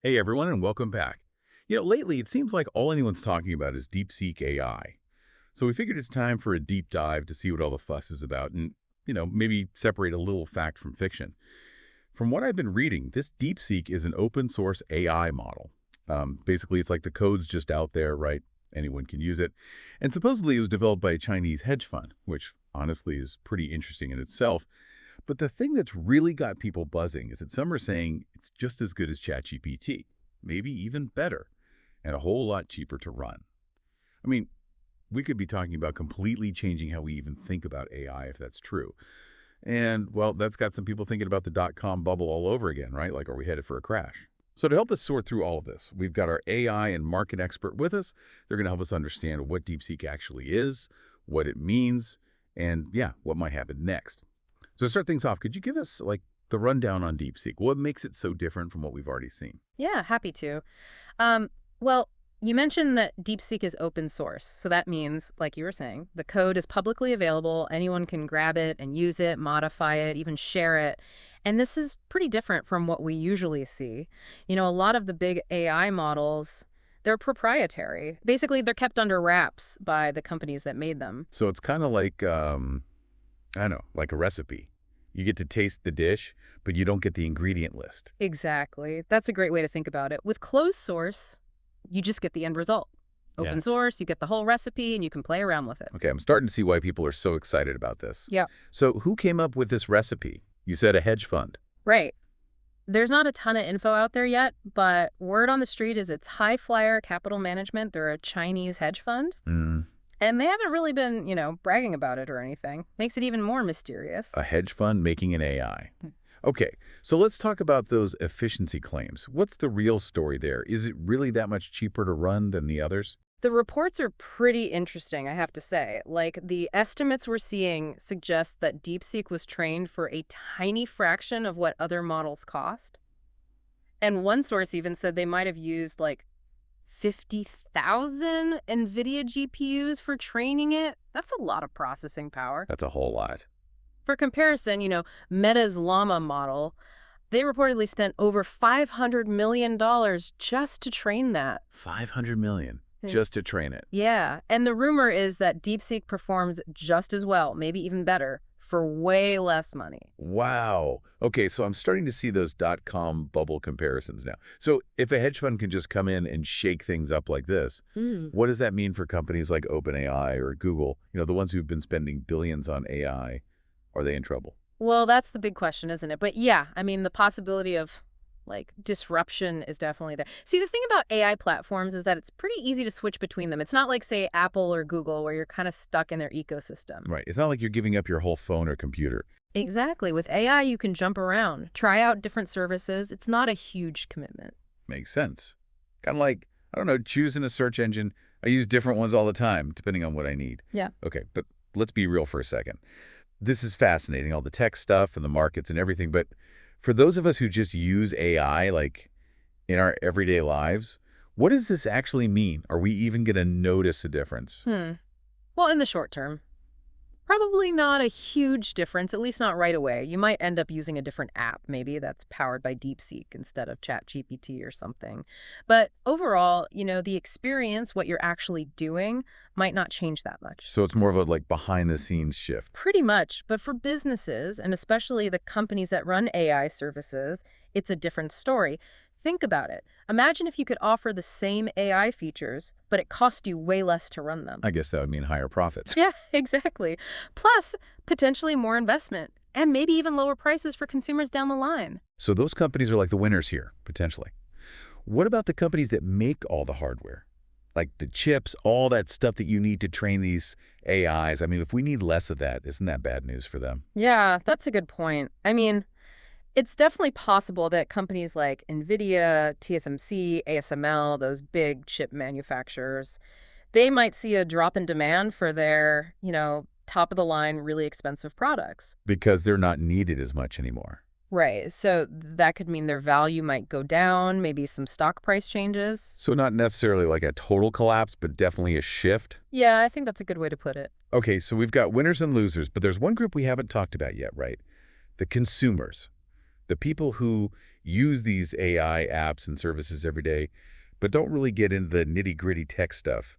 Hey everyone, and welcome back. Lately it seems like all anyone's talking about is DeepSeek AI. So we figured it's time for a deep dive to see what all the fuss is about and, maybe separate a little fact from fiction. From what I've been reading, this DeepSeek is an open source AI model. Basically, it's like the code's just out there, right? Anyone can use it. And supposedly it was developed by a Chinese hedge fund, which honestly is pretty interesting in itself. But the thing that's really got people buzzing is that some are saying it's just as good as ChatGPT, maybe even better, and a whole lot cheaper to run. I mean, we could be talking about completely changing how we even think about AI if that's true. And, well, that's got some people thinking about the dot-com bubble all over again, right? Like, are we headed for a crash? So to help us sort through all of this, we've got our AI and market expert with us. They're going to help us understand what DeepSeek actually is, what it means, and, yeah, what might happen next. So to start things off, could you give us, the rundown on DeepSeek? What makes it so different from what we've already seen? Yeah, happy to. Well, you mentioned that DeepSeek is open source. So that means, like you were saying, the code is publicly available. Anyone can grab it and use it, modify it, even share it. And this is pretty different from what we usually see. A lot of the big AI models, they're proprietary. Basically, they're kept under wraps by the companies that made them. So it's kind of like, I don't know, like a recipe. You get to taste the dish, but you don't get the ingredient list. Exactly. That's a great way to think about it. With closed source, you just get the end result. Yeah. Open source, you get the whole recipe and you can play around with it. Okay, I'm starting to see why people are so excited about this. Yeah. So who came up with this recipe? You said a hedge fund. Right. There's not a ton of info out there yet, but word on the street is it's High Flyer Capital Management. They're a Chinese hedge fund. Mm, And they haven't really been, bragging about it or anything. Makes it even more mysterious. a hedge fund making an AI. Okay, so let's talk about those efficiency claims. What's the real story there? Is it really that much cheaper to run than the others? The reports are pretty interesting, I have to say. Like, the estimates we're seeing suggest that DeepSeek was trained for a tiny fraction of what other models cost. And one source even said they might have used, 50,000 NVIDIA GPUs for training it. That's a lot of processing power. That's a whole lot. For comparison, Meta's Llama model, they reportedly spent over $500 million just to train that. 500 million Yeah. just to train it. Yeah, and the rumor is that DeepSeek performs just as well, maybe even better, for way less money. Wow. Okay, so I'm starting to see those dot-com bubble comparisons now. So if a hedge fund can just come in and shake things up like this, Hmm. what does that mean for companies like OpenAI or Google, the ones who've been spending billions on AI? Are they in trouble? Well, that's the big question, isn't it? But yeah, I mean, the possibility of disruption is definitely there. See, the thing about AI platforms is that it's pretty easy to switch between them. It's not like, say, Apple or Google, where you're kind of stuck in their ecosystem. Right. It's not like you're giving up your whole phone or computer. Exactly. With AI, you can jump around, try out different services. It's not a huge commitment. Makes sense. Kind of like, I don't know, choosing a search engine. I use different ones all the time, depending on what I need. Yeah. Okay, but let's be real for a second. This is fascinating, all the tech stuff and the markets and everything, but for those of us who just use AI, in our everyday lives, what does this actually mean? Are we even going to notice a difference? Well, in the short term, probably not a huge difference, at least not right away. You might end up using a different app, maybe that's powered by DeepSeek instead of ChatGPT or something. But overall, the experience, what you're actually doing, might not change that much. So it's more of a behind the scenes shift. Pretty much. But for businesses, and especially the companies that run AI services, it's a different story. Think about it. Imagine if you could offer the same AI features, but it cost you way less to run them. I guess that would mean higher profits. Yeah, exactly. Plus, potentially more investment, and maybe even lower prices for consumers down the line. So those companies are like the winners here, potentially. What about the companies that make all the hardware? Like the chips, all that stuff that you need to train these AIs. I mean, if we need less of that, isn't that bad news for them? Yeah, that's a good point. I mean, it's definitely possible that companies like Nvidia, TSMC, ASML, those big chip manufacturers, they might see a drop in demand for their, top of the line, really expensive products. Because they're not needed as much anymore. Right. So that could mean their value might go down, maybe some stock price changes. So not necessarily like a total collapse, but definitely a shift. Yeah, I think that's a good way to put it. Okay, so we've got winners and losers, but there's one group we haven't talked about yet, right? The consumers. The people who use these AI apps and services every day, but don't really get into the nitty-gritty tech stuff,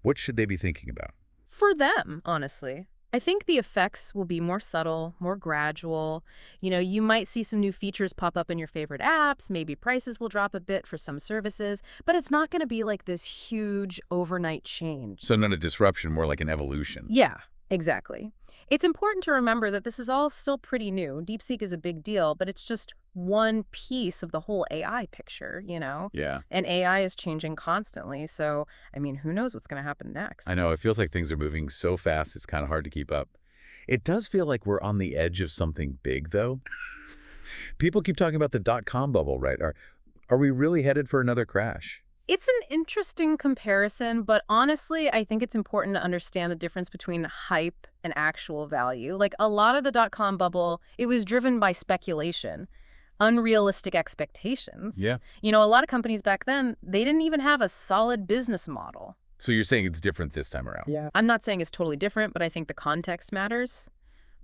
what should they be thinking about? For them, honestly. I think the effects will be more subtle, more gradual. You might see some new features pop up in your favorite apps, maybe prices will drop a bit for some services, but it's not going to be like this huge overnight change. So not a disruption, more like an evolution. Yeah, exactly. It's important to remember that this is all still pretty new. DeepSeek is a big deal, but it's just one piece of the whole AI picture. Yeah. And AI is changing constantly, so, I mean, who knows what's going to happen next? I know, it feels like things are moving so fast, it's kind of hard to keep up. It does feel like we're on the edge of something big, though. People keep talking about the dot-com bubble, right? Are we really headed for another crash? It's an interesting comparison, but honestly, I think it's important to understand the difference between hype and actual value. Like a lot of the dot-com bubble, it was driven by speculation, unrealistic expectations. Yeah. A lot of companies back then, they didn't even have a solid business model. So you're saying it's different this time around? Yeah. I'm not saying it's totally different, but I think the context matters.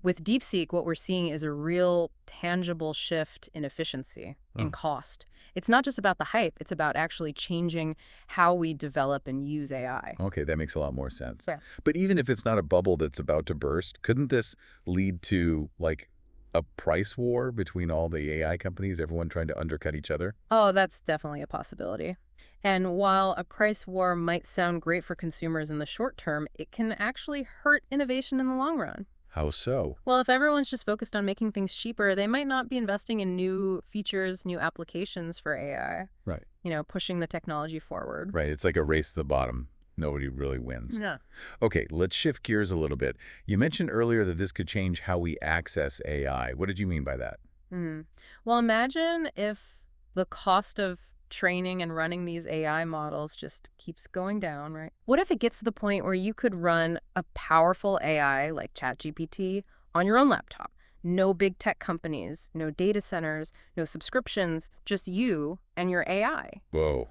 With DeepSeek, what we're seeing is a real tangible shift in efficiency, in cost. It's not just about the hype, it's about actually changing how we develop and use AI. Okay, that makes a lot more sense. Yeah. But even if it's not a bubble that's about to burst, couldn't this lead to, like, a price war between all the AI companies, everyone trying to undercut each other? Oh, that's definitely a possibility. And while a price war might sound great for consumers in the short term, it can actually hurt innovation in the long run. How so? Well, if everyone's just focused on making things cheaper, they might not be investing in new features, new applications for AI, Right. pushing the technology forward. Right, it's like a race to the bottom. Nobody really wins. Yeah. Okay, let's shift gears a little bit. You mentioned earlier that this could change how we access AI. What did you mean by that? Hmm. Well, imagine if the cost of training and running these AI models just keeps going down, right? What if it gets to the point where you could run a powerful AI like ChatGPT on your own laptop? No big tech companies, no data centers, no subscriptions, just you and your AI. Whoa,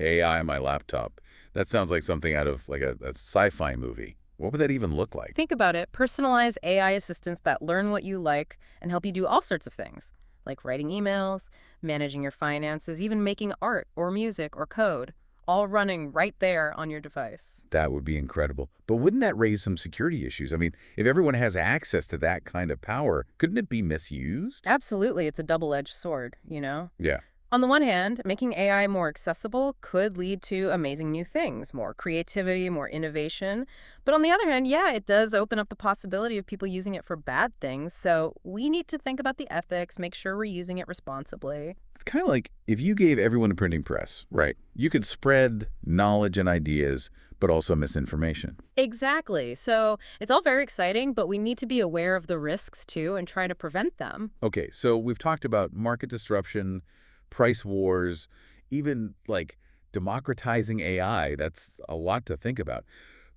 AI on my laptop. That sounds like something out of like a sci-fi movie. What would that even look like? Think about it. Personalize AI assistants that learn what you like and help you do all sorts of things, like writing emails, managing your finances, even making art or music or code, all running right there on your device. That would be incredible. But wouldn't that raise some security issues? I mean, if everyone has access to that kind of power, couldn't it be misused? Absolutely, it's a double-edged sword. Yeah. On the one hand, making AI more accessible could lead to amazing new things, more creativity, more innovation. But on the other hand, yeah, it does open up the possibility of people using it for bad things. So we need to think about the ethics, make sure we're using it responsibly. It's kind of like if you gave everyone a printing press, right? You could spread knowledge and ideas, but also misinformation. Exactly. So it's all very exciting, but we need to be aware of the risks too and try to prevent them. Okay, so we've talked about market disruption, price wars, even like democratizing AI. That's a lot to think about.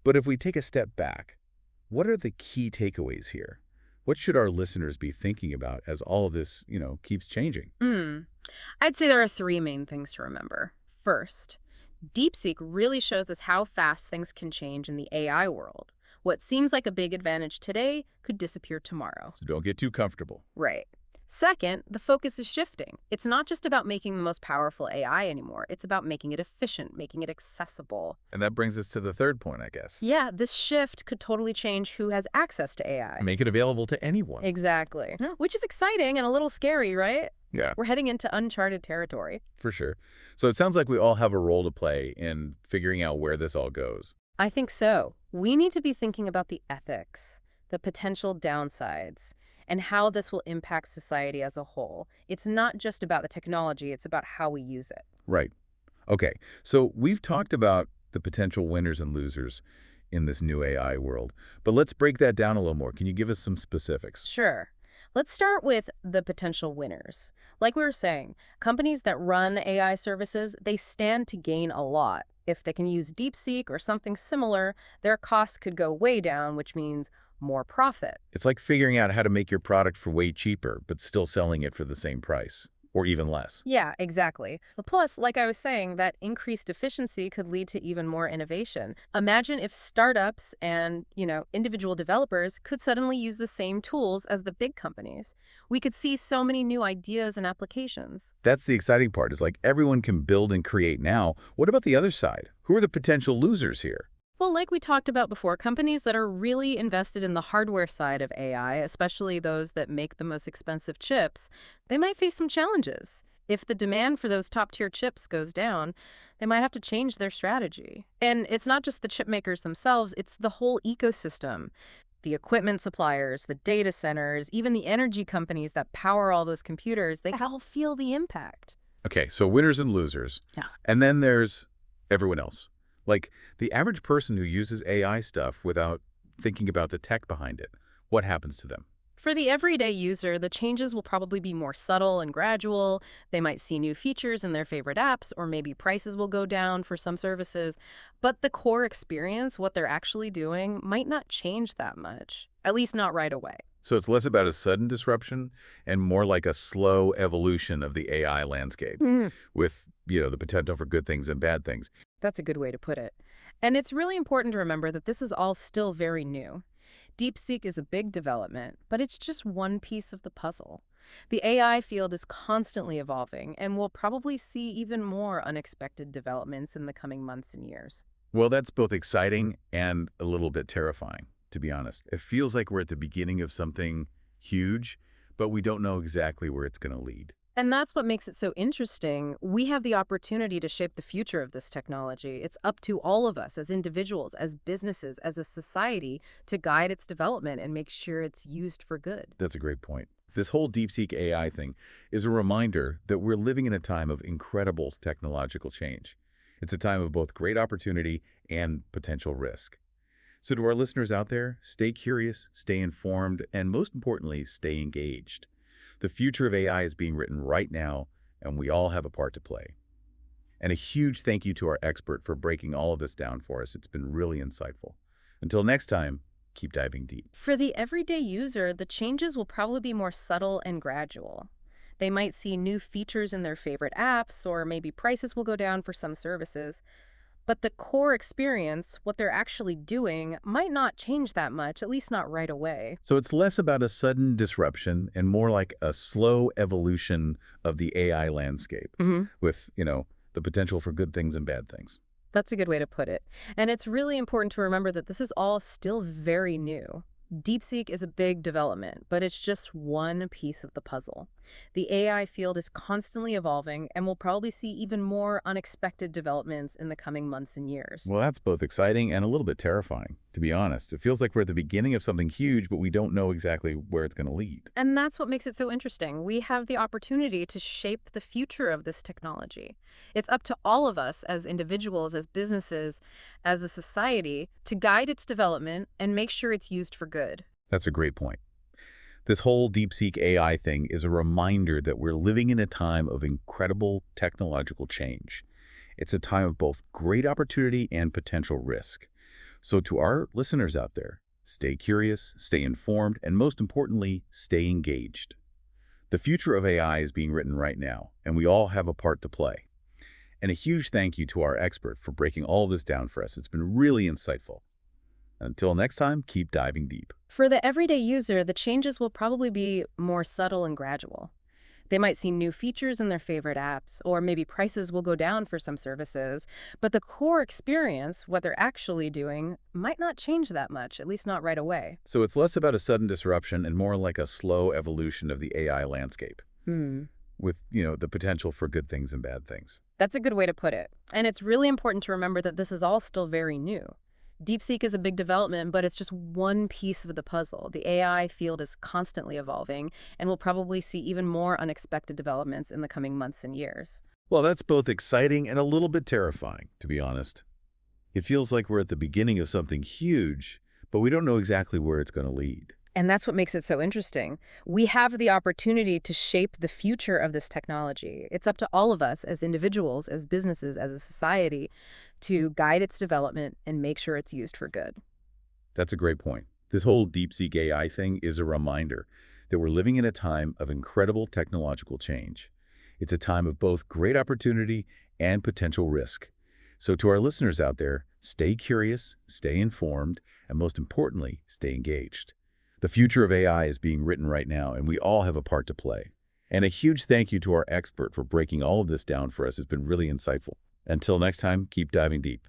But if we take a step back, what are the key takeaways here? What should our listeners be thinking about as all of this, keeps changing? I'd say there are three main things to remember. First, DeepSeek really shows us how fast things can change in the AI world. What seems like a big advantage today could disappear tomorrow. So don't get too comfortable. Right. Second, the focus is shifting. It's not just about making the most powerful AI anymore. It's about making it efficient, making it accessible. And that brings us to the third point, I guess. Yeah, this shift could totally change who has access to AI. Make it available to anyone. Exactly. Which is exciting and a little scary, right? Yeah, We're heading into uncharted territory. for sure. So it sounds like we all have a role to play in figuring out where this all goes. I think so. We need to be thinking about the ethics, the potential downsides, and how this will impact society as a whole. It's not just about the technology, it's about how we use it. Right. Okay, so we've talked about the potential winners and losers in this new AI world, but let's break that down a little more. Can you give us some specifics? Sure. Let's start with the potential winners. Like we were saying, companies that run AI services, they stand to gain a lot. If they can use DeepSeek or something similar, their costs could go way down, which means more profit. It's like figuring out how to make your product for way cheaper, but still selling it for the same price. or even less. Yeah, exactly. But plus, like I was saying, that increased efficiency could lead to even more innovation. Imagine if startups and, individual developers could suddenly use the same tools as the big companies. We could see so many new ideas and applications. That's the exciting part, is like everyone can build and create now. What about the other side? Who are the potential losers here? Well, like we talked about before, companies that are really invested in the hardware side of AI, especially those that make the most expensive chips, they might face some challenges. If the demand for those top-tier chips goes down, they might have to change their strategy. And it's not just the chip makers themselves, it's the whole ecosystem. The equipment suppliers, the data centers, even the energy companies that power all those computers, they all feel the impact. Okay, so winners and losers. Yeah. And then there's everyone else. Like the average person who uses AI stuff without thinking about the tech behind it. What happens to them? For the everyday user, the changes will probably be more subtle and gradual. They might see new features in their favorite apps, or maybe prices will go down for some services. But the core experience, what they're actually doing, might not change that much, at least not right away. So it's less about a sudden disruption and more like a slow evolution of the AI landscape with, the potential for good things and bad things. That's a good way to put it. And it's really important to remember that this is all still very new. DeepSeek is a big development, but it's just one piece of the puzzle. The AI field is constantly evolving, and we'll probably see even more unexpected developments in the coming months and years. Well, that's both exciting and a little bit terrifying, to be honest. It feels like we're at the beginning of something huge, but we don't know exactly where it's going to lead. And that's what makes it so interesting. We have the opportunity to shape the future of this technology. It's up to all of us as individuals, as businesses, as a society to guide its development and make sure it's used for good. That's a great point. This whole DeepSeek AI thing is a reminder that we're living in a time of incredible technological change. It's a time of both great opportunity and potential risk. So to our listeners out there, stay curious, stay informed, and most importantly, stay engaged. The future of AI is being written right now, and we all have a part to play. And a huge thank you to our expert for breaking all of this down for us. It's been really insightful. Until next time, keep diving deep. For the everyday user, the changes will probably be more subtle and gradual. They might see new features in their favorite apps, or maybe prices will go down for some services. But the core experience, what they're actually doing, might not change that much, at least not right away. So it's less about a sudden disruption and more like a slow evolution of the AI landscape with, the potential for good things and bad things. That's a good way to put it. And it's really important to remember that this is all still very new. DeepSeek is a big development, but it's just one piece of the puzzle. The AI field is constantly evolving, and we'll probably see even more unexpected developments in the coming months and years. Well, that's both exciting and a little bit terrifying, to be honest. It feels like we're at the beginning of something huge, but we don't know exactly where it's going to lead. And that's what makes it so interesting. We have the opportunity to shape the future of this technology. It's up to all of us as individuals, as businesses, as a society, to guide its development and make sure it's used for good. That's a great point. This whole DeepSeek AI thing is a reminder that we're living in a time of incredible technological change. It's a time of both great opportunity and potential risk. So to our listeners out there, stay curious, stay informed, and most importantly, stay engaged. The future of AI is being written right now, and we all have a part to play. And a huge thank you to our expert for breaking all of this down for us. It's been really insightful. Until next time, keep diving deep. For the everyday user, the changes will probably be more subtle and gradual. They might see new features in their favorite apps, or maybe prices will go down for some services, but the core experience, what they're actually doing, might not change that much, at least not right away. So it's less about a sudden disruption and more like a slow evolution of the AI landscape with, the potential for good things and bad things. That's a good way to put it. And it's really important to remember that this is all still very new. DeepSeek is a big development, but it's just one piece of the puzzle. The AI field is constantly evolving, and we'll probably see even more unexpected developments in the coming months and years. Well, that's both exciting and a little bit terrifying, to be honest. It feels like we're at the beginning of something huge, but we don't know exactly where it's going to lead. And that's what makes it so interesting. We have the opportunity to shape the future of this technology. It's up to all of us as individuals, as businesses, as a society, to guide its development and make sure it's used for good. That's a great point. This whole DeepSeek AI thing is a reminder that we're living in a time of incredible technological change. It's a time of both great opportunity and potential risk. So to our listeners out there, stay curious, stay informed, and most importantly, stay engaged. The future of AI is being written right now, and we all have a part to play. And a huge thank you to our expert for breaking all of this down for us. It's been really insightful. Until next time, keep diving deep.